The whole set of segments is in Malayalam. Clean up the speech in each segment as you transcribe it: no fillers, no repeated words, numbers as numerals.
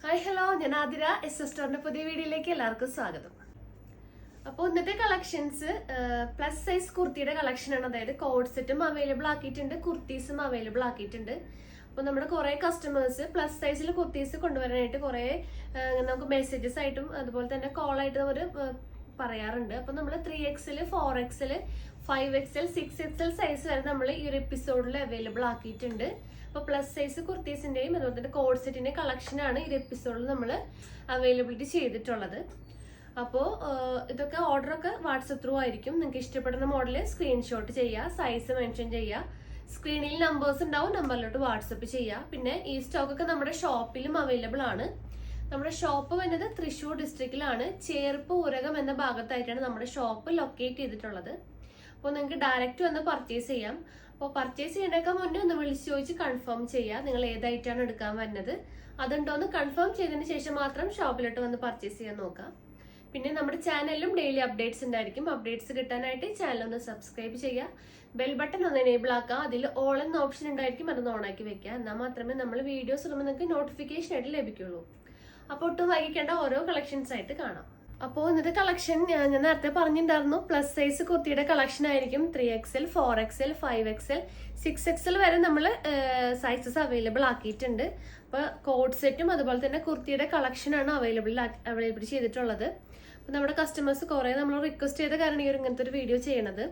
ഹായ് ഹലോ, ഞാൻ ആതിര. സ്റ്റോറിന്റെ പുതിയ വീഡിയോയിലേക്ക് എല്ലാവർക്കും സ്വാഗതം. അപ്പോൾ ഇന്നത്തെ കളക്ഷൻസ് പ്ലസ് സൈസ് കുർത്തിയുടെ കളക്ഷൻ ആണ്. അതായത് കോഡ് സെറ്റും അവൈലബിൾ ആക്കിയിട്ടുണ്ട്, കുർത്തീസും അവൈലബിൾ ആക്കിയിട്ടുണ്ട്. അപ്പോൾ നമ്മുടെ കുറേ കസ്റ്റമേഴ്സ് പ്ലസ് സൈസിൽ കുർത്തീസ് കൊണ്ടുവരാനായിട്ട് കുറേ നമുക്ക് മെസ്സേജസ് ആയിട്ടും അതുപോലെ തന്നെ കോൾ ആയിട്ടും അവർ പറയാറുണ്ട്. അപ്പോൾ നമ്മൾ 3XL, 4XL, 5XL, 6XL size വരെ നമ്മൾ ഈ ഒരു എപ്പിസോഡിൽ അവൈലബിൾ ആക്കിയിട്ടുണ്ട്. അപ്പോൾ പ്ലസ് സൈസ് കുർത്തീസിന്റെയും അതുപോലെ തന്നെ കോഡ് സെറ്റിന്റെ കളക്ഷനാണ് ഈ എപ്പിസോഡിൽ നമ്മൾ അവൈലബിലിറ്റി ചെയ്തിട്ടുള്ളത്. അപ്പോൾ ഇതൊക്കെ ഓർഡറൊക്കെ വാട്സപ്പ് ത്രൂ ആയിരിക്കും. നിങ്ങൾക്ക് ഇഷ്ടപ്പെടുന്ന മോഡൽ സ്ക്രീൻഷോട്ട് ചെയ്യുക, സൈസ് മെൻഷൻ ചെയ്യുക, സ്ക്രീനിൽ നമ്പേഴ്സ് ഉണ്ടാവും, നമ്പറിലോട്ട് വാട്സപ്പ് ചെയ്യുക. പിന്നെ ഈ സ്റ്റോക്കൊക്കെ നമ്മുടെ ഷോപ്പിലും അവൈലബിൾ ആണ്. നമ്മുടെ ഷോപ്പ് വരുന്നത് തൃശ്ശൂർ ഡിസ്ട്രിക്റ്റിലാണ്, ചേർപ്പ് ഊരകം എന്ന ഭാഗത്തായിട്ടാണ് നമ്മുടെ ഷോപ്പ് ലൊക്കേറ്റ് ചെയ്തിട്ടുള്ളത്. അപ്പോൾ നിങ്ങൾക്ക് ഡയറക്റ്റ് വന്ന് പർച്ചേസ് ചെയ്യാം. അപ്പോൾ പർച്ചേസ് ചെയ്യേണ്ടേക്കാൻ മുന്നേ ഒന്ന് വിളിച്ച് ചോദിച്ച് കൺഫേം ചെയ്യുക, നിങ്ങൾ ഏതായിട്ടാണ് എടുക്കാൻ വരുന്നത് അതുണ്ടോന്ന് കൺഫേം ചെയ്തതിന് ശേഷം മാത്രം ഷോപ്പിലോട്ട് വന്ന് പർച്ചേസ് ചെയ്യാൻ നോക്കാം. പിന്നെ നമ്മുടെ ചാനലിലും ഡെയിലി അപ്ഡേറ്റ്സ് ഉണ്ടായിരിക്കും. അപ്ഡേറ്റ്സ് കിട്ടാനായിട്ട് ചാനൽ ഒന്ന് സബ്സ്ക്രൈബ് ചെയ്യുക, ബെൽ ബട്ടൺ ഒന്ന് എനേബിൾ ആക്കുക, അതിൽ ഓൾ എന്ന ഓപ്ഷൻ ഉണ്ടായിരിക്കും, അതൊന്ന് ഓൺ ആക്കി വെക്കുക. എന്നാൽ മാത്രമേ നമ്മൾ വീഡിയോസ് ഇടുമ്പോൾ നിങ്ങൾക്ക് നോട്ടിഫിക്കേഷൻ ആയിട്ട് ലഭിക്കുള്ളൂ. അപ്പോൾ ഒട്ടും വൈകിക്കേണ്ട, ഓരോ കളക്ഷൻസ് ആയിട്ട് കാണാം. അപ്പോൾ ഇന്നത്തെ കളക്ഷൻ ഞാൻ നേരത്തെ പറഞ്ഞിട്ടുണ്ടായിരുന്നു, പ്ലസ് സൈസ് കുർത്തിയുടെ കളക്ഷൻ ആയിരിക്കും. 3XL, 4XL, 5XL, 6XL വരെ നമ്മൾ സൈസസ് അവൈലബിൾ ആക്കിയിട്ടുണ്ട്. അപ്പോൾ കോഡ് സെറ്റും അതുപോലെ തന്നെ കുർത്തിയുടെ കളക്ഷനാണ് അവൈലബിൾ ചെയ്തിട്ടുള്ളത്. അപ്പോൾ നമ്മുടെ കസ്റ്റമേഴ്സ് കുറേ നമ്മൾ റിക്വസ്റ്റ് ചെയ്ത കാരണം ഈ ഒരു ഇങ്ങനത്തെ ഒരു വീഡിയോ ചെയ്യണത്.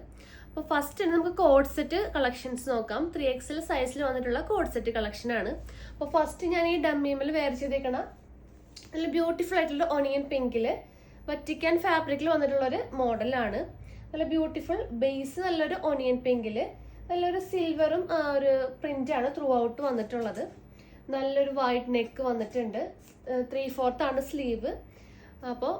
അപ്പോൾ ഫസ്റ്റ് നമുക്ക് കോഡ് സെറ്റ് കളക്ഷൻസ് നോക്കാം. 3XL സൈസിൽ വന്നിട്ടുള്ള കോഡ് സെറ്റ് കളക്ഷനാണ്. അപ്പോൾ ഫസ്റ്റ് ഞാൻ ഈ ഡമ്മിയിൽ വെയർ ചെയ്തേക്കണ നല്ല ബ്യൂട്ടിഫുൾ ആയിട്ടുള്ള ഒണിയൻ പിങ്കില് വറ്റിക്കാൻ ഫാബ്രിക്കിൽ വന്നിട്ടുള്ളൊരു മോഡലാണ്. നല്ല ബ്യൂട്ടിഫുൾ ബേസ്, നല്ലൊരു ഒണിയൻ പിങ്കില് നല്ലൊരു സിൽവറും ഒരു പ്രിന്റാണ് ത്രൂ ഔട്ട് വന്നിട്ടുള്ളത്. നല്ലൊരു വൈറ്റ് നെക്ക് വന്നിട്ടുണ്ട്, 3/4 ആണ് സ്ലീവ്. അപ്പോൾ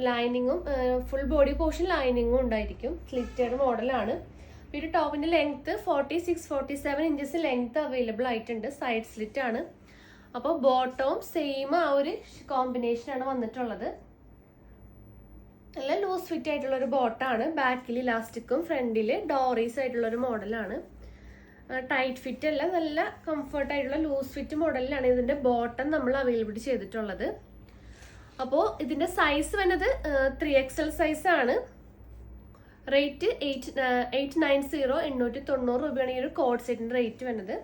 ലൈനിങ്ങും ഫുൾ ബോഡി പോർഷൻ ലൈനിങ്ങും ഉണ്ടായിരിക്കും. സ്ലിറ്റഡ് മോഡലാണ്. ഈ ഒരു ടോപ്പിന്റെ ലെങ്ത് 46-47 ഇഞ്ചസ് ലെങ്ത് അവൈലബിൾ ആയിട്ടുണ്ട്. സൈഡ് സ്ലിറ്റ് ആണ്. അപ്പോൾ ബോട്ടവും സെയിം ആ ഒരു കോമ്പിനേഷനാണ് വന്നിട്ടുള്ളത്. നല്ല ലൂസ് ഫിറ്റ് ആയിട്ടുള്ള ഒരു ബോട്ടാണ്. ബാക്കിൽ ഇലാസ്റ്റിക്കും ഫ്രണ്ടിൽ ഡോറീസ് ആയിട്ടുള്ള ഒരു മോഡലാണ്. ടൈറ്റ് ഫിറ്റ് അല്ല, നല്ല കംഫർട്ട് ആയിട്ടുള്ള ലൂസ് ഫിറ്റ് മോഡലിലാണ് ഇതിന്റെ ബോട്ടം നമ്മൾ അവൈലബിലിറ്റി ചെയ്തിട്ടുള്ളത്. അപ്പോൾ ഇതിന്റെ സൈസ് വരുന്നത് 3XL സൈസ് ആണ്. റേറ്റ് 890 രൂപയാണ് ഈ ഒരു കോഡ് സെറ്റിന്റെ റേറ്റ് വരുന്നത്.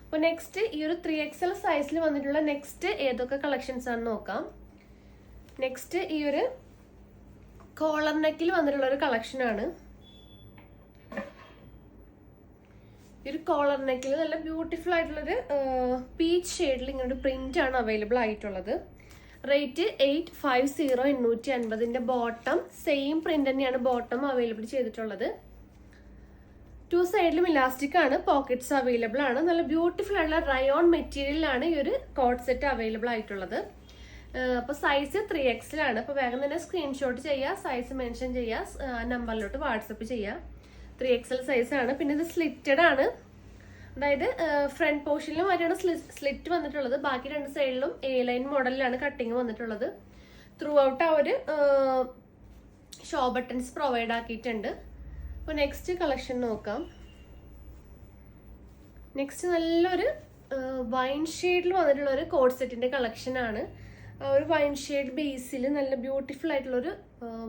അപ്പോൾ നെക്സ്റ്റ് ഈ ഒരു 3XL സൈസിൽ വന്നിട്ടുള്ള നെക്സ്റ്റ് ഏതൊക്കെ കളക്ഷൻസ് ആണ് നോക്കാം. നെക്സ്റ്റ് ഈ ഒരു കോളർ നെക്കിൽ വന്നിട്ടുള്ള ഒരു കളക്ഷനാണ്. ഈ ഒരു കോളർ നെക്കിൽ നല്ല ബ്യൂട്ടിഫുൾ ആയിട്ടുള്ളൊരു പീച്ച് ഷെയ്ഡിൽ ഇങ്ങനെ ഒരു പ്രിന്റ് ആണ് അവൈലബിൾ ആയിട്ടുള്ളത്. റേറ്റ് 850 ബോട്ടം സെയിം പ്രിന്റ് തന്നെയാണ് ബോട്ടം അവൈലബിൾ ചെയ്തിട്ടുള്ളത്. 2 സൈഡിലും ഇലാസ്റ്റിക് ആണ്, പോക്കറ്റ്സ് അവൈലബിൾ ആണ്. നല്ല ബ്യൂട്ടിഫുൾ ആയിട്ടുള്ള റയോൺ മെറ്റീരിയലാണ് ഈ ഒരു കോഡ് സെറ്റ് അവൈലബിൾ ആയിട്ടുള്ളത്. അപ്പോൾ സൈസ് 3XL ആണ്. അപ്പോൾ വേഗം തന്നെ സ്ക്രീൻഷോട്ട് ചെയ്യുക, സൈസ് മെൻഷൻ ചെയ്യുക, നമ്പറിലോട്ട് വാട്സപ്പ് ചെയ്യുക. 3XL സൈസ് ആണ്. പിന്നെ ഇത് സ്ലിറ്റഡ് ആണ്, അതായത് ഫ്രണ്ട് പോർഷനിലും വരെയാണ് സ്ലിറ്റ് വന്നിട്ടുള്ളത്. ബാക്കി 2 സൈഡിലും A-ലൈൻ മോഡലിലാണ് കട്ടിങ് വന്നിട്ടുള്ളത്. ത്രൂ ഔട്ട് ആ ഒരു ഷോ ബട്ടൺസ് പ്രൊവൈഡ് ആക്കിയിട്ടുണ്ട്. അപ്പോൾ നെക്സ്റ്റ് കളക്ഷൻ നോക്കാം. നെക്സ്റ്റ് നല്ലൊരു വൈൻ ഷെയ്ഡിൽ വന്നിട്ടുള്ള ഒരു കോഡ് സെറ്റിന്റെ കളക്ഷനാണ്. ഒരു വൈൻ ഷെയ്ഡ് ബേസിൽ നല്ല ബ്യൂട്ടിഫുൾ ആയിട്ടുള്ളൊരു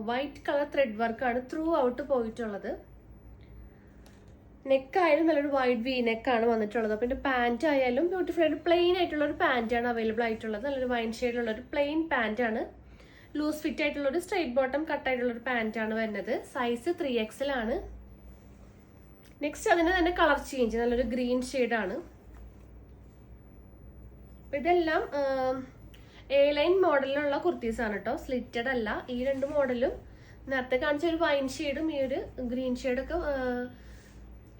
വൈറ്റ് കളർ ത്രെഡ് വർക്കാണ് ത്രൂ ഔട്ട് പോയിട്ടുള്ളത്. നെക്കായാലും നല്ലൊരു വൈറ്റ് വി നെക്കാണ് വന്നിട്ടുള്ളത്. അപ്പോൾ ഇതിന്റെ പാൻറ് ആയാലും ബ്യൂട്ടിഫുൾ ആയിട്ട് പ്ലെയിൻ ആയിട്ടുള്ള ഒരു പാൻറ്റാണ് അവൈലബിൾ ആയിട്ടുള്ളത്. നല്ലൊരു വൈൻ ഷെയ്ഡിലുള്ള ഒരു പ്ലെയിൻ പാൻറ്റാണ്. ലൂസ് ഫിറ്റ് ആയിട്ടുള്ള ഒരു സ്ട്രെയിറ്റ് ബോട്ടം കട്ട് ആയിട്ടുള്ള ഒരു പാൻറ്റാണ് വരുന്നത്. സൈസ് 3XL ആണ്. നെക്സ്റ്റ് അതിന് തന്നെ കളർ ചേഞ്ച്, നല്ലൊരു ഗ്രീൻ ഷെയ്ഡാണ്. അപ്പോൾ ഇതെല്ലാം A-ലൈൻ മോഡലിലുള്ള കുർത്തീസ് ആണ് കേട്ടോ, സ്ലിറ്റഡ് അല്ല. ഈ 2 മോഡലും നേരത്തെ കാണിച്ച ഒരു വൈൻ ഷെയ്ഡും ഈ ഒരു ഗ്രീൻ ഷെയ്ഡൊക്കെ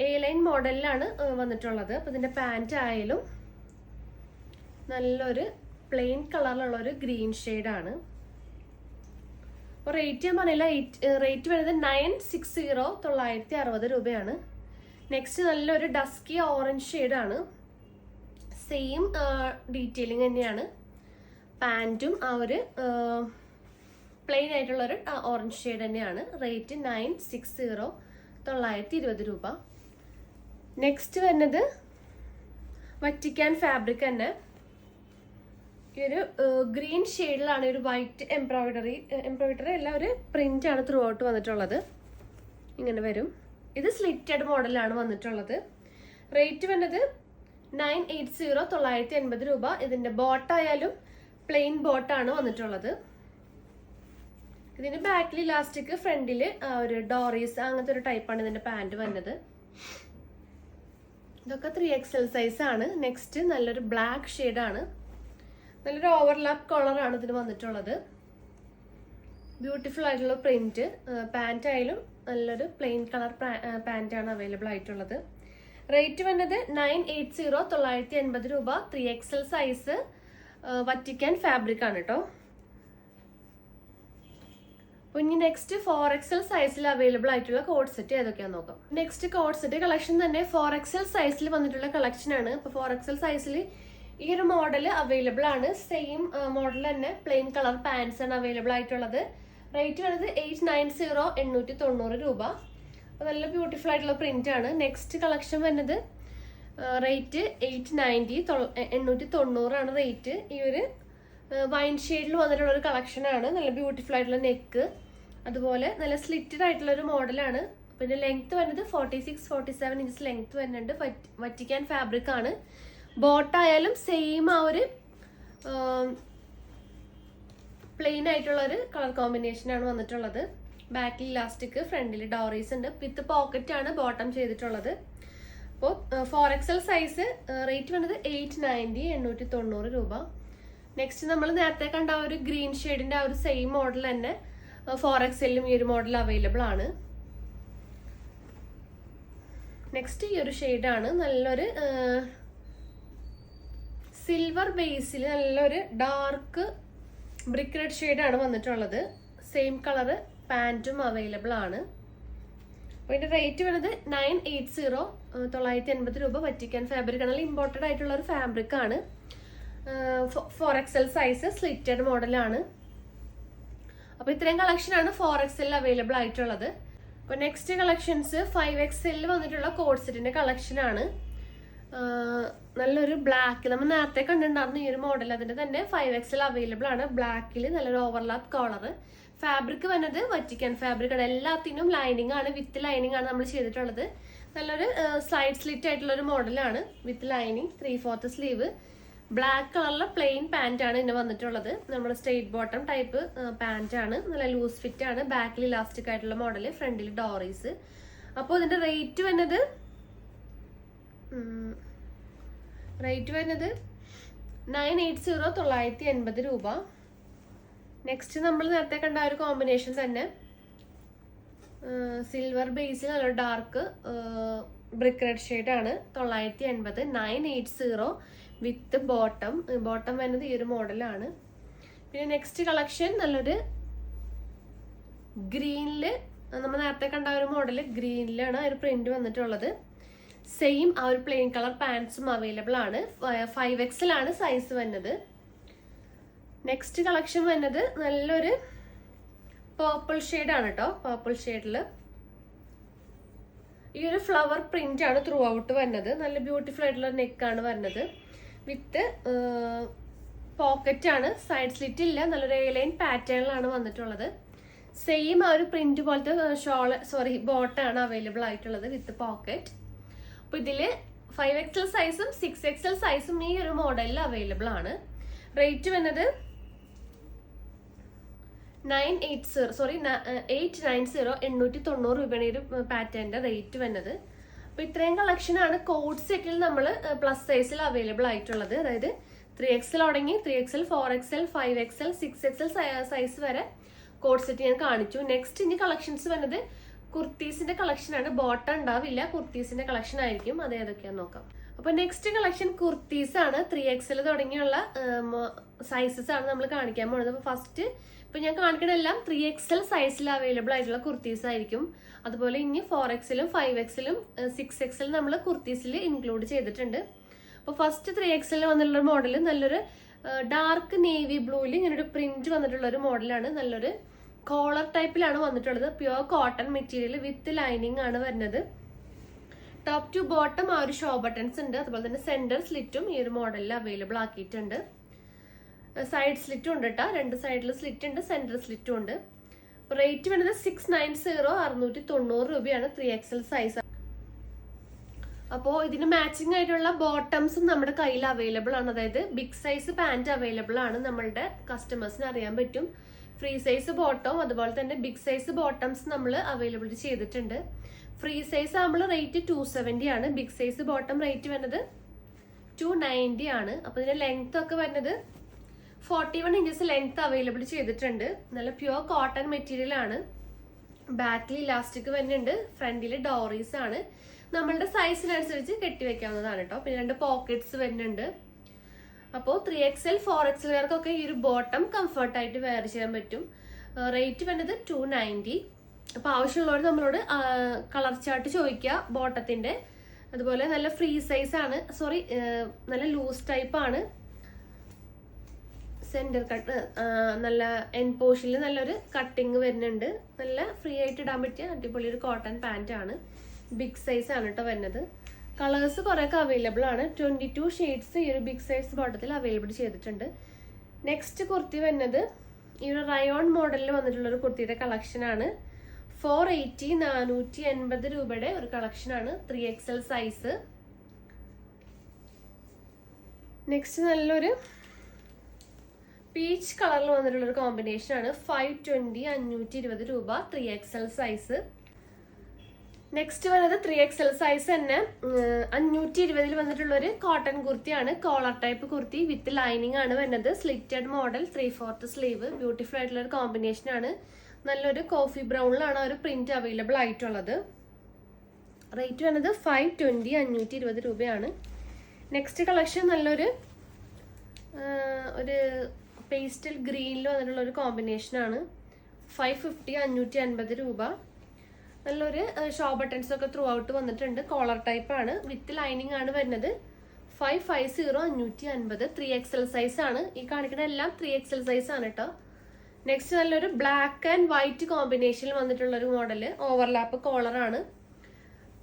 A-ലൈൻ മോഡലിലാണ് വന്നിട്ടുള്ളത്. അപ്പോൾ ഇതിന്റെ പാൻറ് ആയാലും നല്ലൊരു പ്ലെയിൻ കളറിലുള്ള ഒരു ഗ്രീൻ ഷെയ്ഡാണ്. അപ്പോൾ റേറ്റ് ഞാൻ പറഞ്ഞില്ല, റേറ്റ് വരുന്നത് 960 രൂപയാണ്. നെക്സ്റ്റ് നല്ലൊരു ഡസ്കി ഓറഞ്ച് ഷെയ്ഡാണ്. സെയിം ഡീറ്റെയിലിംഗ് തന്നെയാണ്. പാൻറ്റും ആ ഒരു പ്ലെയിൻ ആയിട്ടുള്ളൊരു ഓറഞ്ച് ഷെയ്ഡ് തന്നെയാണ്. റേറ്റ് 960 രൂപ. നെക്സ്റ്റ് വരുന്നത് വറ്റിക്കാൻ ഫാബ്രിക് തന്നെ. ഈ ഒരു ഗ്രീൻ ഷെയ്ഡിലാണ് ഒരു വൈറ്റ് എംബ്രോയിഡറി അല്ല, ഒരു പ്രിന്റ് ആണ് ത്രൂ ഔട്ട് വന്നിട്ടുള്ളത്. ഇങ്ങനെ വരും. ഇത് സ്ലിറ്റഡ് മോഡലാണ് വന്നിട്ടുള്ളത്. റേറ്റ് വരുന്നത് 980 980 രൂപ. ഇതിന്റെ ബോട്ടായാലും പ്ലെയിൻ ബോട്ടാണ് വന്നിട്ടുള്ളത്. ഇതിന്റെ ബാക്കിൽ ഇലാസ്റ്റിക്, ഫ്രണ്ടില് ഒരു ഡോറീസ് അങ്ങനത്തെ ഒരു ടൈപ്പാണ് ഇതിന്റെ പാന്റ് വരുന്നത്. ഇതൊക്കെ 3XL സൈസ് ആണ്. നെക്സ്റ്റ് നല്ലൊരു ബ്ലാക്ക് ഷെയ്ഡാണ്. നല്ലൊരു ഓവർലാപ്പ് കളറാണ് ഇതിന് വന്നിട്ടുള്ളത്. ബ്യൂട്ടിഫുൾ ആയിട്ടുള്ള പ്രിന്റ്. പാന്റ് ആയാലും നല്ലൊരു പ്ലെയിൻ കളർ പാന്റ് ആണ് അവൈലബിൾ ആയിട്ടുള്ളത്. റേറ്റ് വന്നത് 980 980 രൂപ. 3XL സൈസ് വറ്റിക്കാൻ ഫാബ്രിക് ആണ് കേട്ടോ. ഇനി നെക്സ്റ്റ് 4XL സൈസിൽ അവൈലബിൾ ആയിട്ടുള്ള കോഡ് സെറ്റ് ഏതൊക്കെയാന്ന് നോക്കാം. നെക്സ്റ്റ് കോഡ് സെറ്റ് കളക്ഷൻ തന്നെ 4XL സൈസിൽ വന്നിട്ടുള്ള കളക്ഷൻ ആണ്. ഇപ്പൊ 4XL സൈസിൽ ഈ ഒരു മോഡൽ അവൈലബിൾ ആണ്. സെയിം മോഡൽ തന്നെ പ്ലെയിൻ കളർ പാൻസ് ആണ് അവൈലബിൾ ആയിട്ടുള്ളത്. റേറ്റ് വരുന്നത് 890 890 രൂപ. അപ്പൊ നല്ല ബ്യൂട്ടിഫുൾ ആയിട്ടുള്ള പ്രിന്റ് ആണ്. നെക്സ്റ്റ് കളക്ഷൻ വരുന്നത് റേറ്റ് 890 890 ആണ് റേറ്റ്. ഈ ഒരു വൈൻ ഷെയ്ഡിൽ വന്നിട്ടുള്ള ഒരു കളക്ഷൻ ആണ്. നല്ല ബ്യൂട്ടിഫുൾ ആയിട്ടുള്ള നെക്ക്, അതുപോലെ നല്ല സ്ലിറ്റഡ് ആയിട്ടുള്ള ഒരു മോഡലാണ്. പിന്നെ ലെങ്ത് വരുന്നത് 46-47 ഇഞ്ചസ് ലെങ്ത് വരുന്നുണ്ട്. വറ്റിക്കാൻ ഫാബ്രിക് ആണ്. ബോട്ടായാലും സെയിം ആ ഒരു പ്ലെയിൻ ആയിട്ടുള്ള ഒരു കളർ കോമ്പിനേഷൻ ആണ് വന്നിട്ടുള്ളത്. ബാക്കിൽ ഇലാസ്റ്റിക്, ഫ്രണ്ടിൽ ഡോറീസ് ഉണ്ട്. വിത്ത് പോക്കറ്റ് ആണ് ബോട്ടം ചെയ്തിട്ടുള്ളത്. അപ്പോൾ 4XL സൈസ് റേറ്റ് വന്നത് 890 890 രൂപ. നെക്സ്റ്റ് നമ്മൾ നേരത്തെ കണ്ട ആ ഒരു ഗ്രീൻ ഷെയ്ഡിന്റെ ആ ഒരു സെയിം മോഡൽ തന്നെ 4XLലും ഈ ഒരു മോഡൽ അവൈലബിൾ ആണ്. നെക്സ്റ്റ് ഈ ഒരു ഷെയ്ഡാണ്. നല്ലൊരു സിൽവർ ബേസിൽ നല്ലൊരു ഡാർക്ക് ബ്രിക്ക് റെഡ് ഷെയ്ഡാണ് വന്നിട്ടുള്ളത്. സെയിം കളറ് പാൻറ്റും അവൈലബിൾ ആണ്. അപ്പോൾ ഇതിന്റെ റേറ്റ് വരുന്നത് 980 980 രൂപ. വറ്റിക്കാൻ ഫാബ്രിക് ആണ്. ഇമ്പോർട്ടഡ് ആയിട്ടുള്ള ഒരു ഫാബ്രിക് ആണ്. 4XL സൈസ് സ്ലിറ്റഡ് മോഡലാണ്. അപ്പൊ ഇത്രയും കളക്ഷൻ ആണ് 4XL അവൈലബിൾ ആയിട്ടുള്ളത്. അപ്പൊ നെക്സ്റ്റ് കളക്ഷൻസ് 5XL വന്നിട്ടുള്ള കോഡ് സെറ്റിന്റെ കളക്ഷൻ ആണ്. നല്ലൊരു ബ്ലാക്ക് നമ്മൾ നേരത്തെ കണ്ടിട്ടുണ്ടായിരുന്നു ഈ ഒരു മോഡൽ. അതിന്റെ തന്നെ 5XL അവൈലബിൾ ആണ്. ബ്ലാക്കിൽ നല്ലൊരു ഓവർലാപ്പ് കളർ. ഫാബ്രിക് വന്നത് വറ്റിക്കാൻ ഫാബ്രിക് ആണ്. എല്ലാത്തിനും ലൈനിങ് ആണ്, വിത്ത് ലൈനിങ് ആണ് നമ്മൾ ചെയ്തിട്ടുള്ളത്. നല്ലൊരു സൈഡ് സ്ലിറ്റ് ആയിട്ടുള്ള ഒരു മോഡലാണ്. വിത്ത് ലൈനിങ്, 3/4 സ്ലീവ്, ബ്ലാക്ക് കളറിലെ പ്ലെയിൻ പാന്റ് ആണ് ഇതിന് വന്നിട്ടുള്ളത്. നമ്മുടെ സ്ട്രെയിറ്റ് ബോട്ടം ടൈപ്പ് പാന്റ് ആണ്. നല്ല ലൂസ് ഫിറ്റ് ആണ്. ബാക്കിൽ ഇലാസ്റ്റിക് ആയിട്ടുള്ള മോഡല്, ഫ്രണ്ടിൽ ഡോറീസ്. അപ്പോൾ ഇതിന്റെ റേറ്റ് വരുന്നത് 980 980 രൂപ. നെക്സ്റ്റ് നമ്മൾ നേരത്തെ കണ്ട ഒരു കോമ്പിനേഷൻ തന്നെ സിൽവർ ബേസിൽ നല്ല ഡാർക്ക് ബ്രിക്ക് റെഡ് ഷെയ്ഡ് ആണ്. 980 980 വിത്ത് ബോട്ടം വരുന്നത് ഈ ഒരു മോഡലാണ്. പിന്നെ നെക്സ്റ്റ് കളക്ഷൻ നല്ലൊരു ഗ്രീനില്, നമ്മൾ നേരത്തെ കണ്ട ഒരു മോഡല് ഗ്രീനിലാണ് ഒരു പ്രിന്റ് വന്നിട്ടുള്ളത്. സെയിം ആ ഒരു പ്ലെയിൻ കളർ പാൻസും അവൈലബിൾ ആണ്. 5XL ആണ് സൈസ് വരുന്നത്. നെക്സ്റ്റ് കളക്ഷൻ വരുന്നത് നല്ലൊരു പേർപ്പിൾ ഷെയ്ഡാണ് കേട്ടോ. പേർപ്പിൾ ഷെയ്ഡില് ഈ ഒരു ഫ്ലവർ പ്രിന്റ് ആണ് ത്രൂ ഔട്ട് വരുന്നത്. നല്ല ബ്യൂട്ടിഫുൾ ആയിട്ടുള്ള നെക്കാണ് വരുന്നത്. വിത്ത് പോക്കറ്റ് ആണ്. സൈഡ് സ്ലിറ്റ് ഇല്ല. നല്ലൊരു എയർലൈൻ പാറ്റേണിലാണ് വന്നിട്ടുള്ളത്. സെയിം ആ ഒരു പ്രിന്റ് പോലത്തെ ബോട്ടാണ് അവൈലബിൾ ആയിട്ടുള്ളത് വിത്ത് പോക്കറ്റ്. അപ്പൊ ഇതില് 5XL സൈസും 6XL സൈസും ഈ ഒരു മോഡലിൽ അവൈലബിൾ ആണ്. റേറ്റ് വന്നത് 890 890 രൂപയാണ് ഈ ഒരു പാറ്റേണിന്റെ റേറ്റ് വന്നത്. അപ്പൊ ഇത്രയും കളക്ഷൻ ആണ് കോഡ് സെറ്റിൽ നമ്മൾ പ്ലസ് സൈസിൽ അവൈലബിൾ ആയിട്ടുള്ളത്. അതായത് 3XL തുടങ്ങി 3XL 4XL 5XL 6XL size വരെ കോഡ് സെറ്റ് ഞാൻ കാണിച്ചു. നെക്സ്റ്റ് ഇനി കളക്ഷൻസ് വരുന്നത് കുർത്തീസിന്റെ കളക്ഷൻ ആണ്. ബോട്ടം ഉണ്ടാവില്ല, കുർത്തീസിന്റെ കളക്ഷൻ ആയിരിക്കും. അത് ഏതൊക്കെയാന്ന് നോക്കാം. അപ്പൊ നെക്സ്റ്റ് കളക്ഷൻ കുർത്തീസ് ആണ്. 3XL തുടങ്ങിയുള്ള സൈസസ് ആണ് നമ്മൾ കാണിക്കാൻ പോകുന്നത്. അപ്പൊ ഫസ്റ്റ് ഇപ്പൊ ഞാൻ കാണിക്കണെല്ലാം 3XL സൈസിൽ അവൈലബിൾ ആയിട്ടുള്ള കുർത്തീസ് ആയിരിക്കും. അതുപോലെ ഇനി 4XLും 5XLും 6XL നമ്മൾ കുർത്തീസിൽ ഇൻക്ലൂഡ് ചെയ്തിട്ടുണ്ട്. അപ്പൊ ഫസ്റ്റ് 3XL വന്നിട്ടുള്ള മോഡൽ നല്ലൊരു ഡാർക്ക് നേവി ബ്ലൂവിൽ ഇങ്ങനെ ഒരു പ്രിന്റ് വന്നിട്ടുള്ള ഒരു മോഡലാണ്. നല്ലൊരു കോളർ ടൈപ്പിലാണ് വന്നിട്ടുള്ളത്. Pure cotton material with lining ആണ് വരുന്നത്. ടോപ്പ് ടു ബോട്ടം ആ ഒരു ഷോ ബട്ടൺസ് ഉണ്ട്. അതുപോലെ തന്നെ സെന്റർ സ്ലിറ്റും ഈ ഒരു മോഡലിൽ അവൈലബിൾ ആക്കിയിട്ടുണ്ട്. സൈഡ് സ്ലിറ്റും ഉണ്ട് കേട്ടോ, 2 സൈഡിൽ സ്ലിറ്റ് ഉണ്ട്, സെന്റർ സ്ലിറ്റും ഉണ്ട്. റേറ്റ് വരുന്നത് 690 690 രൂപയാണ് 3XL സൈസ്. അപ്പോൾ ഇതിന് മാച്ചിങ് ആയിട്ടുള്ള ബോട്ടംസും നമ്മുടെ കയ്യിൽ അവൈലബിൾ ആണ്. അതായത് ബിഗ് സൈസ് പാൻറ് അവൈലബിൾ ആണ്, നമ്മളുടെ കസ്റ്റമേഴ്സിന് അറിയാൻ പറ്റും. ഫ്രീ സൈസ് ബോട്ടം അതുപോലെ തന്നെ ബിഗ് സൈസ് ബോട്ടംസ് നമ്മൾ അവൈലബിലിറ്റി ചെയ്തിട്ടുണ്ട്. ഫ്രീ സൈസ് ആകുമ്പോൾ റേറ്റ് 270 ആണ്, ബിഗ് സൈസ് ബോട്ടം റേറ്റ് വരുന്നത് 290 ആണ്. അപ്പോൾ ഇതിന്റെ ലെങ്ത് ഒക്കെ വരുന്നത് 41 ഇഞ്ചസ് ലെങ്ത് അവൈലബിൾ ചെയ്തിട്ടുണ്ട്. നല്ല പ്യുവർ കോട്ടൺ മെറ്റീരിയൽ ആണ്. ബാക്കിൽ ഇലാസ്റ്റിക് വരുന്നുണ്ട്, ഫ്രണ്ടിൽ ഡോറീസ് ആണ്. നമ്മളുടെ സൈസിനനുസരിച്ച് കെട്ടിവെക്കാവുന്നതാണ് കേട്ടോ. പിന്നെ 2 പോക്കറ്റ്സ് വരുന്നുണ്ട്. അപ്പോൾ 3XL 4XLകാർക്കൊക്കെ ഈ ഒരു ബോട്ടം കംഫർട്ടായിട്ട് വെയർ ചെയ്യാൻ പറ്റും. റേറ്റ് വരുന്നത് 290. അപ്പോൾ ആവശ്യമുള്ളവർ നമ്മളോട് കളർ ചാർട്ട് ചോദിക്കുക ബോട്ടത്തിന്റെ. അതുപോലെ നല്ല ഫ്രീ സൈസ് ആണ്, സോറി നല്ല ലൂസ് ടൈപ്പ് ആണ്. സെന്റർ കട്ട് നല്ല എൻ പോർഷനിൽ നല്ലൊരു കട്ടിങ് വരുന്നുണ്ട്. നല്ല ഫ്രീ ആയിട്ട് ഇടാൻ പറ്റിയ അടിപൊളി ഒരു കോട്ടൺ പാൻറ് ആണ്. ബിഗ് സൈസ് ആണ് കേട്ടോ വരുന്നത്. കളേഴ്സ് കുറേയൊക്കെ അവൈലബിൾ ആണ്. 22 ഷെയ്ഡ്സ് ഈ ഒരു ബിഗ് സൈസ് ബോട്ടത്തിൽ അവൈലബിൾ ചെയ്തിട്ടുണ്ട്. നെക്സ്റ്റ് കുർത്തി വരുന്നത് ഈ ഒരു റയോൺ മോഡലിൽ വന്നിട്ടുള്ള ഒരു കുർത്തിയുടെ കളക്ഷൻ ആണ്. 480 480 രൂപയുടെ ഒരു കളക്ഷൻ ആണ്, 3XL സൈസ്. നെക്സ്റ്റ് നല്ലൊരു പീച്ച് കളറിൽ വന്നിട്ടുള്ള ഒരു കോമ്പിനേഷൻ ആണ്. 520 520 രൂപ 3XL സൈസ്. നെക്സ്റ്റ് വരുന്നത് 3XL സൈസ് തന്നെ 520 വന്നിട്ടുള്ള ഒരു കോട്ടൺ കുർത്തിയാണ്. Collar type kurti with lining ആണ് വരുന്നത്. Slitted model 3/4 sleeve. ബ്യൂട്ടിഫുൾ ആയിട്ടുള്ള ഒരു കോമ്പിനേഷൻ ആണ്. നല്ലൊരു കോഫി ബ്രൗണിലാണ് ഒരു പ്രിന്റ് അവൈലബിൾ ആയിട്ടുള്ളത്. റേറ്റ് വരുന്നത് 520 520 രൂപയാണ്. നെക്സ്റ്റ് കളക്ഷൻ നല്ലൊരു ഒരു പേസ്റ്റൽ ഗ്രീനിൽ വന്നിട്ടുള്ള ഒരു കോമ്പിനേഷൻ ആണ്. 550 550 രൂപ. നല്ലൊരു ഷോ ബട്ടൺസ് ഒക്കെ ത്രൂ ഔട്ട് വന്നിട്ടുണ്ട്. കോളർ ടൈപ്പ് ആണ്, വിത്ത് ലൈനിങ് ആണ് വരുന്നത്. 550 550 3XL സൈസ് ആണ്. ഈ കാണിക്കുന്ന എല്ലാം 3XL സൈസ് ആണ് കേട്ടോ. നെക്സ്റ്റ് നല്ലൊരു ബ്ലാക്ക് ആൻഡ് വൈറ്റ് കോമ്പിനേഷനിൽ വന്നിട്ടുള്ള ഒരു മോഡല്, ഓവർലാപ്പ് കോളർ ആണ്.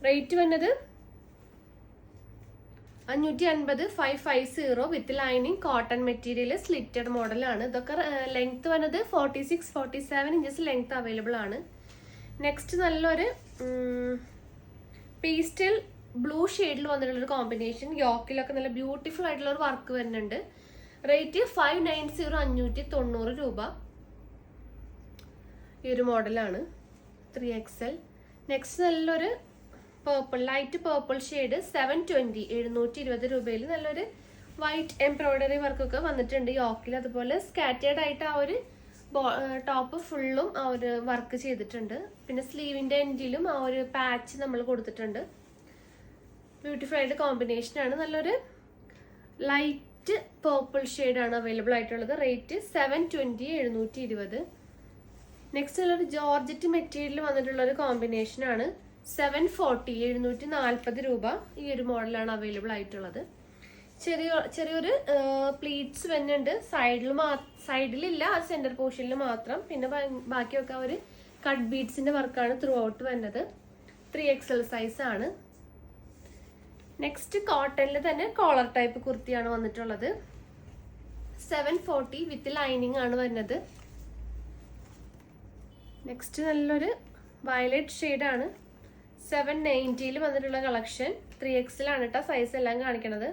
റേറ്റ് വരുന്നത് 550 550 with lining cotton material slitted മോഡലാണ്. ഇതൊക്കെ ലെങ്ത് വരുന്നത് 46 47 ഇഞ്ചസ് ലെങ്ത് അവൈലബിൾ ആണ്. നെക്സ്റ്റ് നല്ലൊരു പേസ്റ്റൽ ബ്ലൂ ഷെയ്ഡിൽ വന്നിട്ടുള്ള ഒരു കോമ്പിനേഷൻ. യോക്കിലൊക്കെ നല്ല ബ്യൂട്ടിഫുൾ ആയിട്ടുള്ള ഒരു വർക്ക് വരുന്നുണ്ട്. റേറ്റ് 590 590 രൂപ. ഈ ഒരു മോഡലാണ് 3XL. നെക്സ്റ്റ് നല്ലൊരു പേർപ്പിൾ, ലൈറ്റ് പേർപ്പിൾ ഷെയ്ഡ് 720 720 രൂപയിൽ നല്ലൊരു വൈറ്റ് എംബ്രോയിഡറി വർക്കൊക്കെ വന്നിട്ടുണ്ട് യോക്കിൽ. അതുപോലെ സ്കാറ്റേർഡ് ആയിട്ട് ആ ഒരു ടോപ്പ് ഫുള്ളും ആ ഒരു വർക്ക് ചെയ്തിട്ടുണ്ട്. പിന്നെ സ്ലീവിന്റെ എൻഡിലും ആ ഒരു പാച്ച് നമ്മൾ കൊടുത്തിട്ടുണ്ട്. ബ്യൂട്ടിഫുൾ ആയിട്ട് കോമ്പിനേഷൻ ആണ്. നല്ലൊരു ലൈറ്റ് പേർപ്പിൾ ഷെയ്ഡാണ് അവൈലബിൾ ആയിട്ടുള്ളത്. റേറ്റ് 720 720. നെക്സ്റ്റ് നല്ലൊരു ജോർജറ്റ് മെറ്റീരിയൽ വന്നിട്ടുള്ള ഒരു കോമ്പിനേഷൻ ആണ്. 740 740 രൂപ. ഈ ഒരു മോഡലാണ് അവൈലബിൾ ആയിട്ടുള്ളത്. ചെറിയൊരു പ്ലീറ്റ്സ് വരുന്നുണ്ട്. സൈഡിലില്ല, അത് സെന്റർ പോർഷനിൽ മാത്രം. പിന്നെ ബാക്കിയൊക്കെ ഒരു കട്ട് ബീഡ്സിന്റെ വർക്കാണ് ത്രൂ ഔട്ട് വരുന്നത്. 3XL സൈസ് ആണ്. നെക്സ്റ്റ് കോട്ടണിൽ തന്നെ കോളർ ടൈപ്പ് കുർത്തിയാണ് വന്നിട്ടുള്ളത്. 740 വിത്ത് ലൈനിങ് ആണ് വരുന്നത്. നെക്സ്റ്റ് നല്ലൊരു വയലറ്റ് ഷെയ്ഡാണ്. 790 വന്നിട്ടുള്ള കളക്ഷൻ. 3XL ആണ് കേട്ടോ സൈസ് എല്ലാം കാണിക്കണത്.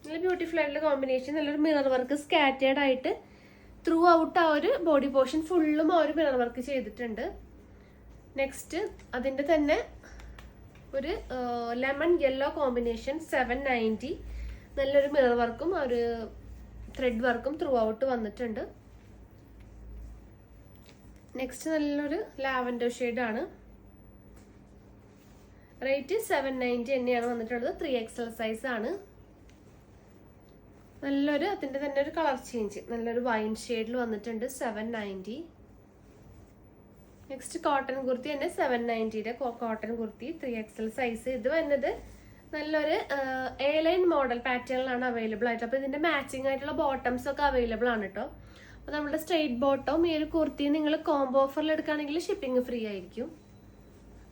നല്ല ബ്യൂട്ടിഫുൾ ആയിട്ടുള്ള കോമ്പിനേഷൻ. നല്ലൊരു മിറർ വർക്ക് സ്കാറ്റേർഡ് ആയിട്ട് ത്രൂ ഔട്ട് ആ ഒരു ബോഡി പോർഷൻ ഫുള്ളും ആ ഒരു മിറർ വർക്ക് ചെയ്തിട്ടുണ്ട്. നെക്സ്റ്റ് അതിൻ്റെ തന്നെ ഒരു ലെമൺ യെല്ലോ കോമ്പിനേഷൻ 790. നല്ലൊരു മിറർ വർക്കും ആ ഒരു ത്രെഡ് വർക്കും ത്രൂ ഔട്ട് വന്നിട്ടുണ്ട്. നെക്സ്റ്റ് നല്ലൊരു ലാവൻഡർ ഷെയ്ഡാണ്. റേറ്റ് 790 തന്നെയാണ് വന്നിട്ടുള്ളത്. 3XL സൈസ് ആണ്. നല്ലൊരു അതിൻ്റെ തന്നെ ഒരു കളർ ചേഞ്ച്, നല്ലൊരു വൈൻ ഷെയ്ഡിൽ വന്നിട്ടുണ്ട്. 790. നെക്സ്റ്റ് കോട്ടൺ കുർത്തി തന്നെ 790യുടെ കോട്ടൺ കുർത്തി 3XL സൈസ്. ഇത് വരുന്നത് നല്ലൊരു എ ലൈൻ മോഡൽ പാറ്റേണിലാണ് അവൈലബിൾ ആയിട്ട്. അപ്പോൾ ഇതിന്റെ മാച്ചിങ് ആയിട്ടുള്ള ബോട്ടംസ് ഒക്കെ അവൈലബിൾ ആണ് കേട്ടോ. അപ്പോൾ നമ്മുടെ സ്ട്രെയിറ്റ് ബോട്ടം ഈ ഒരു കുർത്തി നിങ്ങൾ കോംബോ ഓഫറിൽ എടുക്കുകയാണെങ്കിൽ ഷിപ്പിംഗ് ഫ്രീ ആയിരിക്കും.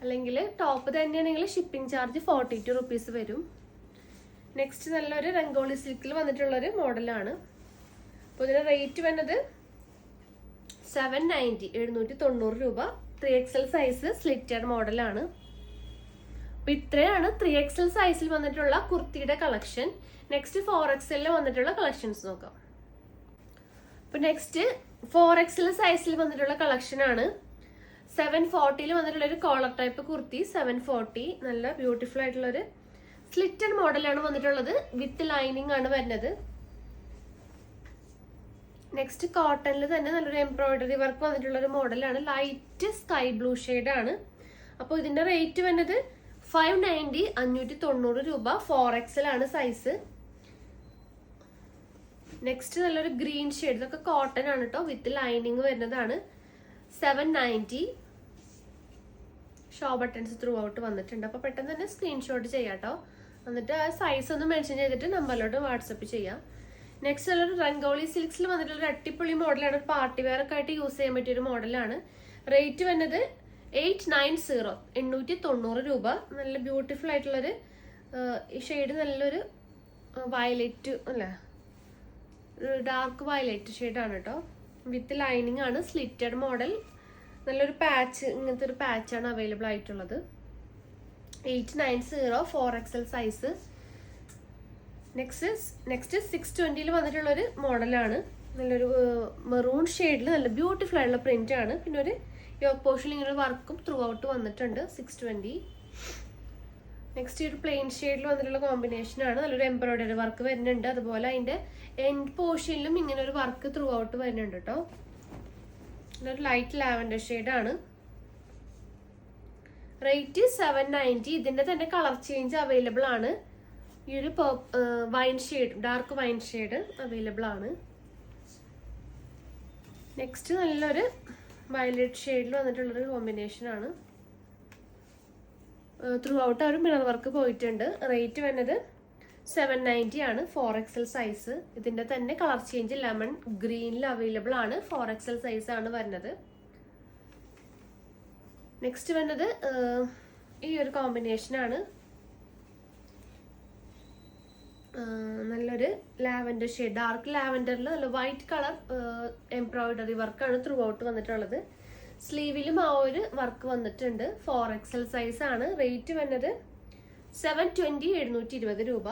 അല്ലെങ്കിൽ ടോപ്പ് തന്നെയാണെങ്കിൽ ഷിപ്പിംഗ് ചാർജ് 42 റുപ്പീസ് വരും. നെക്സ്റ്റ് നല്ലൊരു രംഗോളി സിൽക്കിൽ വന്നിട്ടുള്ളൊരു മോഡലാണ്. അപ്പോൾ ഇതിന്റെ റേറ്റ് വരുന്നത് 790 790 രൂപ. 3XL സൈസ് സ്ലിറ്റഡ് മോഡലാണ്. അപ്പൊ ഇത്രയാണ് 3XL സൈസിൽ വന്നിട്ടുള്ള കുർത്തിയുടെ കളക്ഷൻ. നെക്സ്റ്റ് 4XL വന്നിട്ടുള്ള കളക്ഷൻസ് നോക്കാം. അപ്പൊ നെക്സ്റ്റ് 4XL സൈസിൽ വന്നിട്ടുള്ള കളക്ഷൻ ആണ്. 740 വന്നിട്ടുള്ള ഒരു കോളർ ടൈപ്പ് കുർത്തി. 740 നല്ല ബ്യൂട്ടിഫുൾ ആയിട്ടുള്ള ഒരു സ്ലിറ്റഡ് മോഡലാണ് വന്നിട്ടുള്ളത്. വിത്ത് ലൈനിങ് ആണ് വരുന്നത്. നെക്സ്റ്റ് കോട്ടണിൽ തന്നെ നല്ലൊരു എംബ്രോയിഡറി വർക്ക് വന്നിട്ടുള്ള ഒരു മോഡലാണ്. ലൈറ്റ് സ്കൈ ബ്ലൂ ഷെയ്ഡ് ആണ്. അപ്പോൾ ഇതിന്റെ റേറ്റ് വരുന്നത് 590 590 രൂപ. 4XL ആണ് സൈസ്. നെക്സ്റ്റ് നല്ലൊരു ഗ്രീൻ ഷെയ്ഡ്, ഇതൊക്കെ കോട്ടൺ ആണ് കേട്ടോ, വിത്ത് ലൈനിങ് വരുന്നതാണ്. 790. ഷോ ബട്ടൺസ് ത്രൂ ഔട്ട് വന്നിട്ടുണ്ട്. അപ്പൊ പെട്ടെന്ന് തന്നെ സ്ക്രീൻഷോട്ട് ചെയ്യാം കേട്ടോ. എന്നിട്ട് ആ സൈസ് ഒന്ന് മെൻഷൻ ചെയ്തിട്ട് നമ്പറിലോട്ട് വാട്സപ്പ് ചെയ്യാം. നെക്സ്റ്റ് നല്ലൊരു രംഗോളി സിൽക്സിൽ വന്നിട്ടുള്ള ഒരു അടിപൊളി മോഡലാണ്. ഒരു പാർട്ടി വെയർ ഒക്കെ ആയിട്ട് യൂസ് ചെയ്യാൻ പറ്റിയ ഒരു മോഡലാണ്. റേറ്റ് വരുന്നത് 890 890 രൂപ. നല്ല ബ്യൂട്ടിഫുൾ ആയിട്ടുള്ളൊരു ഈ ഷെയ്ഡ് നല്ലൊരു വയലറ്റ് അല്ലേ, ഡാർക്ക് വയലറ്റ് ഷെയ്ഡാണ് കേട്ടോ. വിത്ത് ലൈനിങ് ആണ്. Slitted model. നല്ലൊരു പാച്ച്, ഇങ്ങനത്തെ ഒരു പാച്ചാണ് അവൈലബിൾ ആയിട്ടുള്ളത്. 890 4XL സൈസ്. നെക്സ്റ്റ് 620 വന്നിട്ടുള്ള ഒരു മോഡലാണ്. നല്ലൊരു മെറൂൺ ഷെയ്ഡിൽ നല്ല ബ്യൂട്ടിഫുൾ ആയിട്ടുള്ള പ്രിന്റ് ആണ്. പിന്നെ ഒരു യോക്ക് പോർഷനിൽ ഇങ്ങനെ ഒരു വർക്കും ത്രൂ ഔട്ട് വന്നിട്ടുണ്ട്. 620. നെക്സ്റ്റ് ഒരു പ്ലെയിൻ ഷെയ്ഡിൽ വന്നിട്ടുള്ള കോമ്പിനേഷൻ ആണ്. നല്ലൊരു എംബ്രോയിഡറി വർക്ക് വരുന്നുണ്ട്. അതുപോലെ അതിന്റെ എൻഡ് പോർഷനിലും ഇങ്ങനെ ഒരു വർക്ക് ത്രൂ ഔട്ട് വരുന്നുണ്ട് കേട്ടോ. നല്ലൊരു ലൈറ്റ് ലാവൻഡർ ഷെയ്ഡാണ്. റേറ്റ് 790. ഇതിന്റെ തന്നെ കളർ ചേഞ്ച് അവൈലബിൾ ആണ്. ഈ ഒരു wine shade, dark wine shade available ആണ്. നെക്സ്റ്റ് നല്ലൊരു വയലറ്റ് ഷെയ്ഡിൽ വന്നിട്ടുള്ളൊരു കോമ്പിനേഷൻ ആണ്. ത്രൂ ഔട്ട് ഒരു മിറർ വർക്ക് പോയിട്ടുണ്ട്. റേറ്റ് വരുന്നത് 790 ആണ്. 4XL size. ഇതിന്റെ തന്നെ കളർ ചേഞ്ച് ലെമൺ ഗ്രീനിൽ അവൈലബിൾ ആണ്. 4XL സൈസ് ആണ് വരുന്നത്. നെക്സ്റ്റ് വരുന്നത് ഈ ഒരു കോമ്പിനേഷൻ ആണ്. നല്ലൊരു ലാവൻഡർ ഷെയ്ഡ്, ഡാർക്ക് ലാവൻഡറിൽ നല്ല വൈറ്റ് കളർ എംബ്രോയിഡറി വർക്കാണ് ത്രൂ ഔട്ട് വന്നിട്ടുള്ളത്. സ്ലീവിലും ആ ഒരു വർക്ക് വന്നിട്ടുണ്ട്. 4XL സൈസ് ആണ്. റേറ്റ് വരുന്നത് 720 720 രൂപ.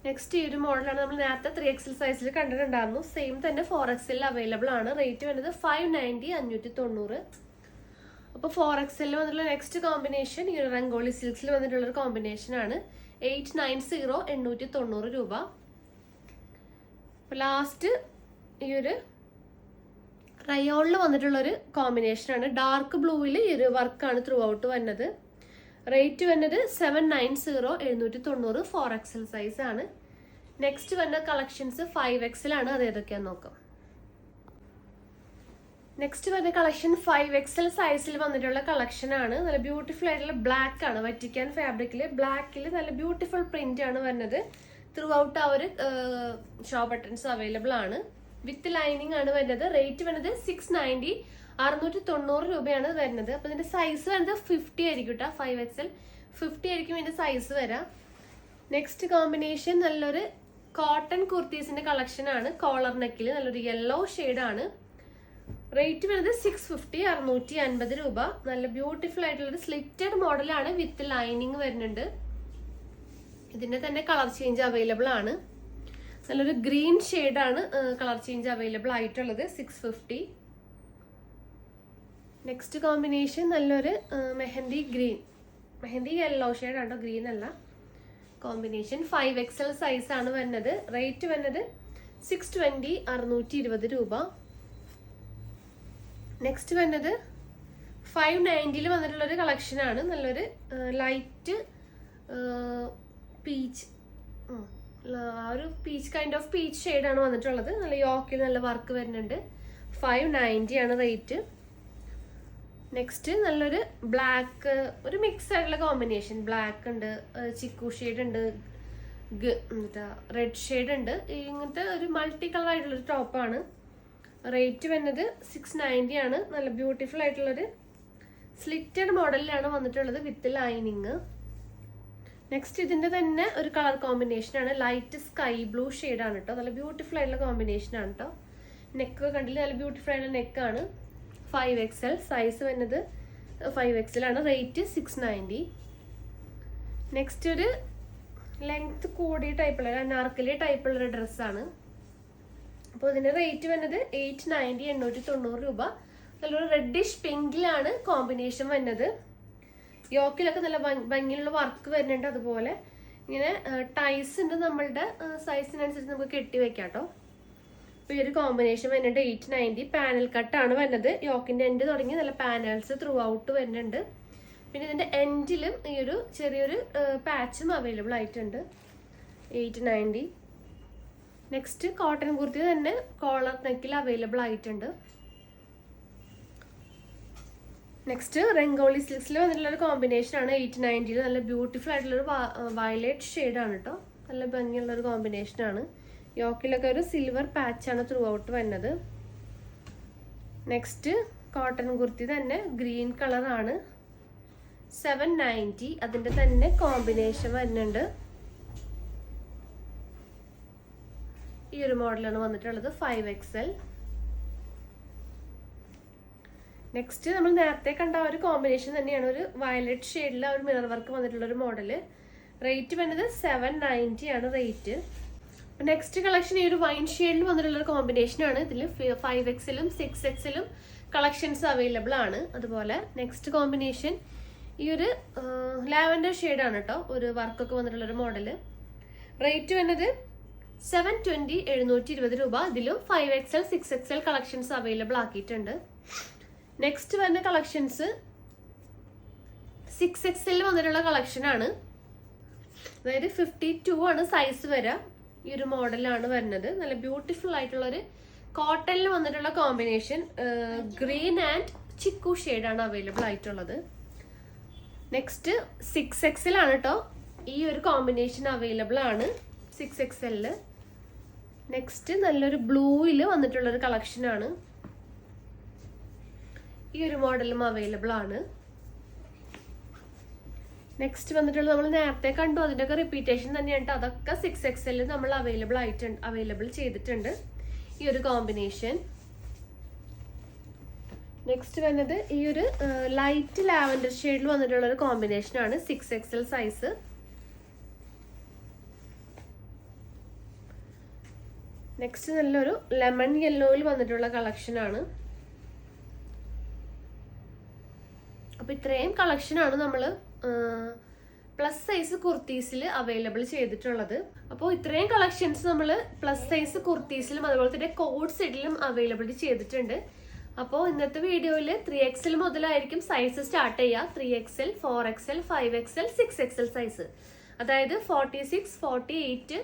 നെക്സ്റ്റ് ഈ ഒരു മോഡലാണ് നമ്മൾ നേരത്തെ 3XL സൈസിൽ കണ്ടിട്ടുണ്ടായിരുന്നു. സെയിം തന്നെ 4XL അവൈലബിൾ ആണ്. റേറ്റ് വരുന്നത് 590 590. അപ്പോൾ 4XL വന്നിട്ടുള്ള നെക്സ്റ്റ് കോമ്പിനേഷൻ ഈ ഒരു രംഗോളി സിൽക്സിൽ വന്നിട്ടുള്ള ഒരു കോമ്പിനേഷൻ ആണ്. 890 890 രൂപ. അപ്പോൾ ലാസ്റ്റ് ഈ ഒരു റയോണിൽ വന്നിട്ടുള്ള ഒരു കോമ്പിനേഷൻ ആണ്. ഡാർക്ക് ബ്ലൂവിൽ ഈ ഒരു വർക്കാണ് ത്രൂ ഔട്ട് വരുന്നത്. റേറ്റ് വരുന്നത് 790 790. 4XL സൈസ് ആണ്. നെക്സ്റ്റ് വരുന്ന കളക്ഷൻസ് 5XL ആണ്. അത് ഏതൊക്കെയാന്ന് നോക്കാം. നെക്സ്റ്റ് വരുന്ന കളക്ഷൻ 5XL സൈസിൽ വന്നിട്ടുള്ള കളക്ഷൻ ആണ്. നല്ല ബ്യൂട്ടിഫുൾ ആയിട്ടുള്ള ബ്ലാക്ക് ആണ്. വറ്റിക്കാൻ ഫാബ്രിക്കിൽ ബ്ലാക്കിൽ നല്ല ബ്യൂട്ടിഫുൾ പ്രിന്റ് ആണ് വരുന്നത്. ത്രൂ ഔട്ട് ആ ഒരു ഷോ ബട്ടൺസ് അവൈലബിൾ ആണ്. വിത്ത് ലൈനിങ് ആണ് വരുന്നത്. റേറ്റ് വരുന്നത് 690 690 രൂപയാണ് വരുന്നത്. അപ്പൊ ഇതിന്റെ സൈസ് വരുന്നത് 50 ആയിരിക്കും കേട്ടോ. 5XL 50 ആയിരിക്കും ഇതിന്റെ സൈസ് വരാം. നെക്സ്റ്റ് കോമ്പിനേഷൻ നല്ലൊരു കോട്ടൺ കുർത്തീസിന്റെ കളക്ഷൻ ആണ്. കോളർ നെക്കിൽ നല്ലൊരു യെല്ലോ ഷെയ്ഡ് ആണ്. റേറ്റ് വരുന്നത് 650 650 രൂപ. നല്ല ബ്യൂട്ടിഫുൾ ആയിട്ടുള്ള സ്ലിറ്റഡ് മോഡലാണ്. വിത്ത് ലൈനിങ് വരുന്നുണ്ട്. ഇതിന്റെ തന്നെ കളർ ചേഞ്ച് അവൈലബിൾ ആണ്. നല്ലൊരു ഗ്രീൻ ഷെയ്ഡാണ് കളർ ചേഞ്ച് അവൈലബിൾ ആയിട്ടുള്ളത്. 650. നെക്സ്റ്റ് കോമ്പിനേഷൻ നല്ലൊരു mehndi green, mehndi yellow shade ആട്ടോ, ഗ്രീൻ അല്ല. കോമ്പിനേഷൻ 5XL സൈസ് ആണ് വരുന്നത്. റേറ്റ് വരുന്നത് 620 620 രൂപ. നെക്സ്റ്റ് വരുന്നത് 590 വന്നിട്ടുള്ളൊരു കളക്ഷൻ ആണ്. നല്ലൊരു ലൈറ്റ് പീച്ച്, ആ ഒരു പീച്ച് കൈൻഡ് ഓഫ് പീച്ച് ഷെയ്ഡാണ് വന്നിട്ടുള്ളത്. നല്ല യോക്കിൽ നല്ല വർക്ക് വരുന്നുണ്ട്. 590 ആണ് റേറ്റ്. നെക്സ്റ്റ് നല്ലൊരു ബ്ലാക്ക്, ഒരു മിക്സ് ആയിട്ടുള്ള കോമ്പിനേഷൻ. ബ്ലാക്ക് ഉണ്ട്, ചിക്കു ഷെയ്ഡ് ഉണ്ട്, റെഡ് ഷെയ്ഡ് ഉണ്ട്. ഇങ്ങനത്തെ ഒരു മൾട്ടി കളർ ആയിട്ടുള്ളൊരു ടോപ്പാണ്. റേറ്റ് വരുന്നത് 690 ആണ്. നല്ല ബ്യൂട്ടിഫുൾ ആയിട്ടുള്ളൊരു സ്ലിറ്റഡ് മോഡലിലാണ് വന്നിട്ടുള്ളത് വിത്ത് ലൈനിങ്. നെക്സ്റ്റ് ഇതിന്റെ തന്നെ ഒരു കളർ കോമ്പിനേഷൻ ആണ്, ലൈറ്റ് സ്കൈ ബ്ലൂ ആണ് കേട്ടോ. നല്ല ബ്യൂട്ടിഫുൾ ആയിട്ടുള്ള കോമ്പിനേഷൻ ആണ് കേട്ടോ. നെക്ക് കണ്ടില്ല, നല്ല ബ്യൂട്ടിഫുൾ ആയിട്ടുള്ള നെക്കാണ്. 5XL സൈസ് വരുന്നത് 5XL ആണ്. റേറ്റ് 690. നെക്സ്റ്റ് ഒരു ലെങ്ത് കൂടിയ ടൈപ്പുള്ള അനാർക്കലി ടൈപ്പുള്ള ഒരു ഡ്രസ്സാണ്. അപ്പോൾ ഇതിന്റെ റേറ്റ് വരുന്നത് 890, 890 രൂപ. നല്ലൊരു റെഡിഷ് പിങ്കിലാണ് കോമ്പിനേഷൻ വരുന്നത്. യോക്കിലൊക്കെ നല്ല ഭംഗിയുള്ള വർക്ക് വരുന്നുണ്ട്. അതുപോലെ ഇങ്ങനെ ടൈസ് ഉണ്ട്, നമ്മളുടെ സൈസിനനുസരിച്ച് നമുക്ക് കെട്ടി വെക്കാം കേട്ടോ. അപ്പോൾ ഈ ഒരു കോമ്പിനേഷൻ വരുന്നുണ്ട് 890. പാനൽ കട്ടാണ് വരുന്നത്. യോക്കിന്റെ എൻഡ് തുടങ്ങി നല്ല പാനൽസ് ത്രൂ ഔട്ട് വരുന്നുണ്ട്. പിന്നെ ഇതിന്റെ എൻഡിലും ഈ ഒരു ചെറിയൊരു പാച്ചും അവൈലബിൾ ആയിട്ടുണ്ട്. 890. നെക്സ്റ്റ് കോട്ടൺ കുർത്തി തന്നെ കോളർ നെക്കിൽ അവൈലബിൾ ആയിട്ടുണ്ട്. നെക്സ്റ്റ് റംഗോളി സിൽക്സിൽ വന്നിട്ടുള്ള ഒരു കോമ്പിനേഷൻ ആണ് 890. നല്ല ബ്യൂട്ടിഫുൾ ആയിട്ടുള്ളൊരു വയലറ്റ് ഷെയ്ഡാണ് കേട്ടോ. നല്ല ഭംഗിയുള്ള ഒരു കോമ്പിനേഷൻ ആണ്. യോക്കിലൊക്കെ ഒരു സിൽവർ പാച്ചാണ് ത്രൂ ഔട്ട് വരുന്നത്. നെക്സ്റ്റ് കോട്ടൺ കുർത്തി തന്നെ ഗ്രീൻ കളറാണ്, 790. അതിന്റെ തന്നെ കോമ്പിനേഷൻ വരുന്നുണ്ട്. ഈ ഒരു മോഡലാണ് വന്നിട്ടുള്ളത്, 5XL. നെക്സ്റ്റ് നമ്മൾ നേരത്തെ കണ്ട ഒരു കോമ്പിനേഷൻ തന്നെയാണ്, ഒരു വയലറ്റ് ഷെയ്ഡിൽ ഒരു മിറർ വർക്ക് വന്നിട്ടുള്ള ഒരു മോഡല്. റേറ്റ് വരുന്നത് 790 ആണ് റേറ്റ്. നെക്സ്റ്റ് കളക്ഷൻ ഈ ഒരു വൈൻ ഷെയ്ഡിൽ വന്നിട്ടുള്ള ഒരു കോമ്പിനേഷൻ ആണ്. ഇതിൽ 5XLും 6XLും കളക്ഷൻസ് അവൈലബിൾ ആണ്. അതുപോലെ നെക്സ്റ്റ് കോമ്പിനേഷൻ ഈ ഒരു ലാവൻഡർ ഷെയ്ഡാണ് കേട്ടോ, ഒരു വർക്കൊക്കെ വന്നിട്ടുള്ള ഒരു മോഡല്. റേറ്റ് വരുന്നത് 720, 720 രൂപ. ഇതിലും 5XL 6XL കളക്ഷൻസ് അവൈലബിൾ ആക്കിയിട്ടുണ്ട്. നെക്സ്റ്റ് വരുന്ന കളക്ഷൻസ് 6XL വന്നിട്ടുള്ള കളക്ഷൻ ആണ്. അതായത് 52 ആണ് സൈസ് വരാം. ഈ ഒരു മോഡലാണ് വരുന്നത്. നല്ല ബ്യൂട്ടിഫുൾ ആയിട്ടുള്ള ഒരു കോട്ടണിൽ വന്നിട്ടുള്ള കോമ്പിനേഷൻ ഗ്രീൻ ആൻഡ് ചിക്കു ഷെയ്ഡാണ് അവൈലബിൾ ആയിട്ടുള്ളത്. നെക്സ്റ്റ് 6XL ആണ് കേട്ടോ. ഈ ഒരു കോമ്പിനേഷൻ അവൈലബിൾ ആണ് 6XL. നെക്സ്റ്റ് നല്ലൊരു ബ്ലൂയിൽ വന്നിട്ടുള്ള ഒരു കളക്ഷൻ ആണ്. ഈ ഒരു മോഡലും അവൈലബിൾ ആണ്. നെക്സ്റ്റ് വന്നിട്ടുള്ള നമ്മൾ നേരത്തെ കണ്ടു, അതിൻ്റെയൊക്കെ റിപ്പീറ്റേഷൻ തന്നെയാണ്. അതൊക്കെ 6XL നമ്മൾ അവൈലബിൾ ചെയ്തിട്ടുണ്ട് ഈ ഒരു കോമ്പിനേഷൻ. നെക്സ്റ്റ് വരുന്നത് ഈ ഒരു ലൈറ്റ് ലാവൻഡർ ഷെയ്ഡിൽ വന്നിട്ടുള്ള ഒരു കോമ്പിനേഷൻ ആണ്, 6XL സൈസ്. നെക്സ്റ്റ് നല്ലൊരു ലെമൺ യെല്ലോയിൽ വന്നിട്ടുള്ള കളക്ഷൻ ആണ്. അപ്പൊ ഇത്രയും കളക്ഷൻ ആണ് നമ്മൾ പ്ലസ് സൈസ് കുർത്തീസിൽ അവൈലബിൾ ചെയ്തിട്ടുള്ളത്. അപ്പോൾ ഇത്രയും കളക്ഷൻസ് നമ്മൾ പ്ലസ് സൈസ് കുർത്തീസിലും അതുപോലെ തന്നെ കോഡ് സെറ്റിലും അവൈലബിൾ ചെയ്തിട്ടുണ്ട്. അപ്പോൾ ഇന്നത്തെ വീഡിയോയിൽ 3XL മുതലായിരിക്കും സൈസ് സ്റ്റാർട്ട് ചെയ്യുക. 3XL, 4XL, 5XL, 6XL size. അതായത് 46, 48,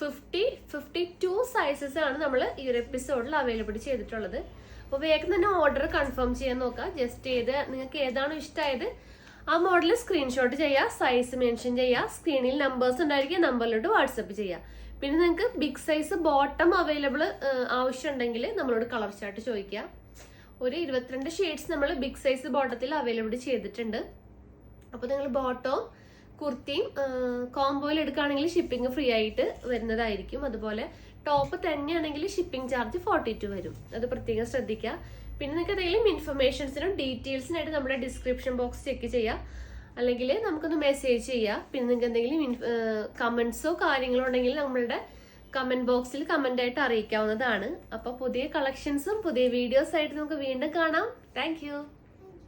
50, 52 സൈസസ് ആണ് നമ്മൾ ഈ ഒരു എപ്പിസോഡിൽ അവൈലബിൾ ചെയ്തിട്ടുള്ളത്. അപ്പോൾ വേഗം തന്നെ ഓർഡർ കൺഫേം ചെയ്യാൻ നോക്കുക. ജസ്റ്റ് നിങ്ങൾക്ക് ഏതാണോ ഇഷ്ടമായത് ആ മോഡൽ സ്ക്രീൻഷോട്ട് ചെയ്യുക, സൈസ് മെൻഷൻ ചെയ്യുക, സ്ക്രീനിൽ നമ്പേഴ്സ് ഉണ്ടായിരിക്കും, നമ്പറിലോട്ട് വാട്സപ്പ് ചെയ്യുക. പിന്നെ നിങ്ങൾക്ക് ബിഗ് സൈസ് ബോട്ടം അവൈലബിൾ ആവശ്യമുണ്ടെങ്കിൽ നമ്മളോട് കളർ ചാർട്ട് ചോദിക്കുക. ഒരു 22 ഷെയ്ഡ്സ് നമ്മൾ ബിഗ് സൈസ് ബോട്ടത്തിൽ അവൈലബിൾ ചെയ്തിട്ടുണ്ട്. അപ്പോൾ നിങ്ങൾ ബോട്ടവും കുർത്തിയും കോംബോയിൽ എടുക്കുകയാണെങ്കിൽ ഷിപ്പിംഗ് ഫ്രീ ആയിട്ട് വരുന്നതായിരിക്കും. അതുപോലെ ടോപ്പ് തന്നെയാണെങ്കിൽ ഷിപ്പിംഗ് ചാർജ് 42 വരും. അത് പ്രത്യേകം ശ്രദ്ധിക്കുക. പിന്നെ നിങ്ങൾക്ക് എന്തെങ്കിലും ഇൻഫർമേഷൻസിനും ഡീറ്റെയിൽസിനായിട്ട് നമ്മുടെ ഡിസ്ക്രിപ്ഷൻ ബോക്സ് ചെക്ക് ചെയ്യുക, അല്ലെങ്കിൽ നമുക്കൊന്ന് മെസ്സേജ് ചെയ്യുക. പിന്നെ നിങ്ങൾക്ക് എന്തെങ്കിലും കമന്റ്സോ കാര്യങ്ങളോ ഉണ്ടെങ്കിൽ നമ്മളുടെ കമന്റ് ബോക്സിൽ കമന്റ് ആയിട്ട് അറിയിക്കാവുന്നതാണ്. അപ്പോൾ പുതിയ കളക്ഷൻസും പുതിയ വീഡിയോസ് ആയിട്ട് നമുക്ക് വീണ്ടും കാണാം. താങ്ക്